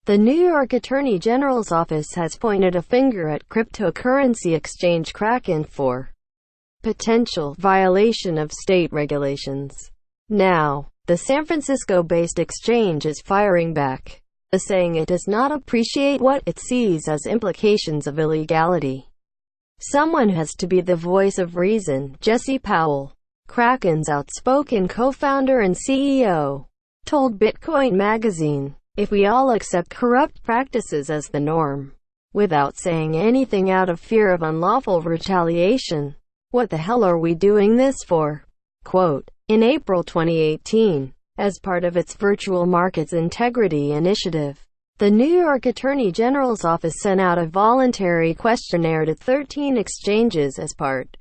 The New York Attorney General's office has pointed a finger at cryptocurrency exchange Kraken for potential violation of state regulations. Now, the San Francisco-based exchange is firing back, saying it does not appreciate what it sees as implications of illegality. Someone has to be the voice of reason, Jesse Powell, Kraken's outspoken co-founder and CEO, told Bitcoin Magazine. If we all accept corrupt practices as the norm, without saying anything out of fear of unlawful retaliation, what the hell are we doing this for? Quote, in April 2018, as part of its Virtual Markets Integrity Initiative, the New York Attorney General's office sent out a voluntary questionnaire to 13 exchanges as part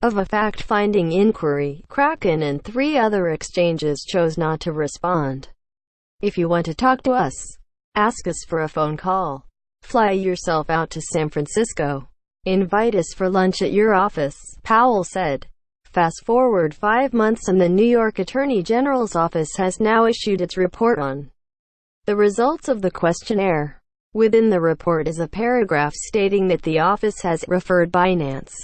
of a fact-finding inquiry. Kraken and 3 other exchanges chose not to respond. If you want to talk to us, ask us for a phone call. Fly yourself out to San Francisco. Invite us for lunch at your office, Powell said. Fast forward 5 months and the New York Attorney General's office has now issued its report on the results of the questionnaire. Within the report is a paragraph stating that the office has referred Binance,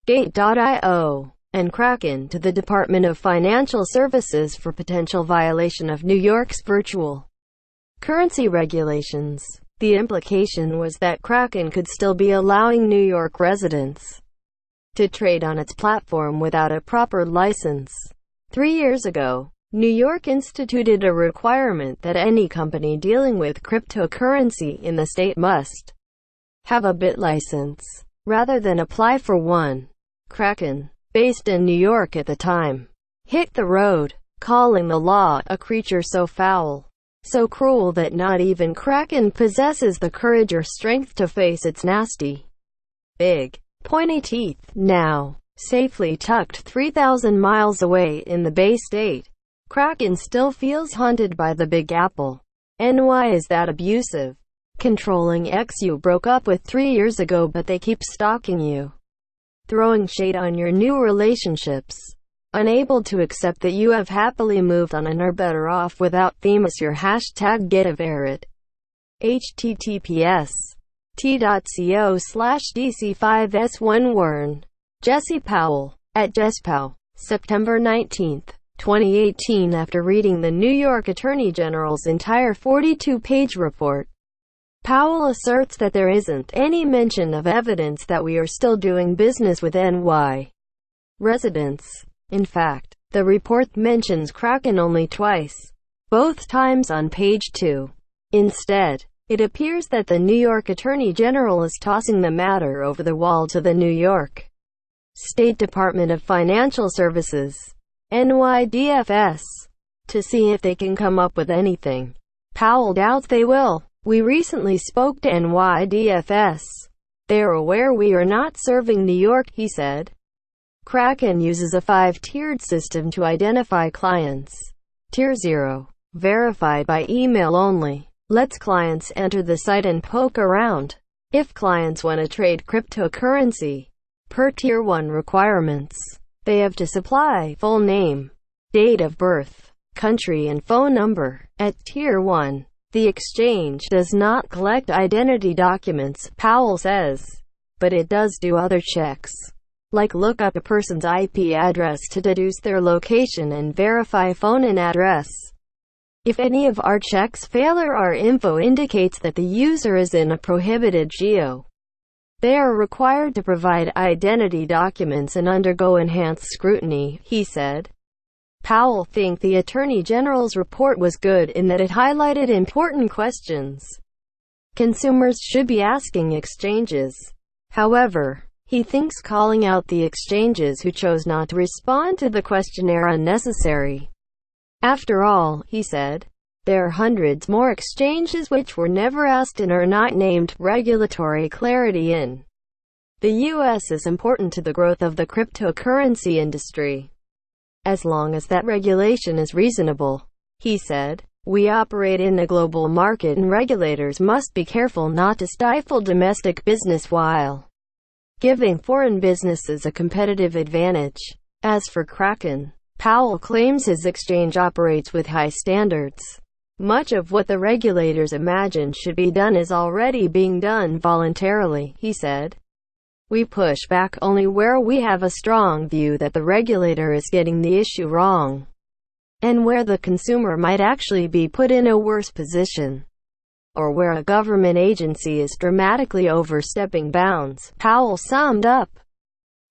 Gate.io, and Kraken to the Department of Financial Services for potential violation of New York's virtual currency regulations. The implication was that Kraken could still be allowing New York residents to trade on its platform without a proper license. 3 years ago, New York instituted a requirement that any company dealing with cryptocurrency in the state must have a BIT license, rather than apply for one. Kraken, based in New York at the time, hit the road, calling the law a creature so foul, so cruel that not even Kraken possesses the courage or strength to face its nasty, big, pointy teeth. Now, safely tucked 3,000 miles away in the Bay State, Kraken still feels haunted by the Big Apple. And why is that abusive? Controlling ex you broke up with 3 years ago, but they keep stalking you, throwing shade on your new relationships, unable to accept that you have happily moved on and are better off without them as your hashtag #GetAverit. https t.co/dc5s1wern. Jesse Powell, at JessPow, September 19, 2018. After reading the New York Attorney General's entire 42-page report, Powell asserts that there isn't any mention of evidence that we are still doing business with NY residents. In fact, the report mentions Kraken only twice, both times on page 2. Instead, it appears that the New York Attorney General is tossing the matter over the wall to the New York State Department of Financial Services, NYDFS, to see if they can come up with anything. Powell doubts they will. We recently spoke to NYDFS. They're aware we are not serving New York, he said. Kraken uses a 5-tiered system to identify clients. Tier 0, verified by email only, lets clients enter the site and poke around. If clients want to trade cryptocurrency, per Tier 1 requirements, they have to supply full name, date of birth, country and phone number. At Tier 1, the exchange does not collect identity documents, Powell says, but it does do other checks, like look up a person's IP address to deduce their location and verify phone and address. If any of our checks fail or our info indicates that the user is in a prohibited geo, they are required to provide identity documents and undergo enhanced scrutiny, he said. Powell thinks the Attorney General's report was good in that it highlighted important questions consumers should be asking exchanges. However, he thinks calling out the exchanges who chose not to respond to the questionnaire unnecessary. After all, he said, there are hundreds more exchanges which were never asked and are not named. Regulatory clarity in the U.S. is important to the growth of the cryptocurrency industry, as long as that regulation is reasonable, he said. We operate in a global market and regulators must be careful not to stifle domestic business while giving foreign businesses a competitive advantage. As for Kraken, Powell claims his exchange operates with high standards. Much of what the regulators imagine should be done is already being done voluntarily, he said. We push back only where we have a strong view that the regulator is getting the issue wrong, and where the consumer might actually be put in a worse position, or where a government agency is dramatically overstepping bounds, Powell summed up.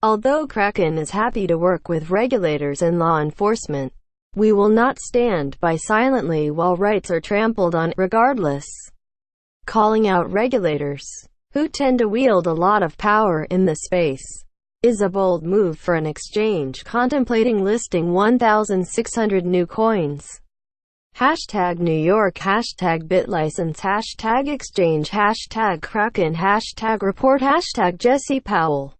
Although Kraken is happy to work with regulators and law enforcement, we will not stand by silently while rights are trampled on, regardless. Calling out regulators, who tend to wield a lot of power in this space, is a bold move for an exchange contemplating listing 1,600 new coins. Hashtag New York, hashtag BitLicense, hashtag exchange, hashtag Kraken, hashtag report, hashtag Jesse Powell.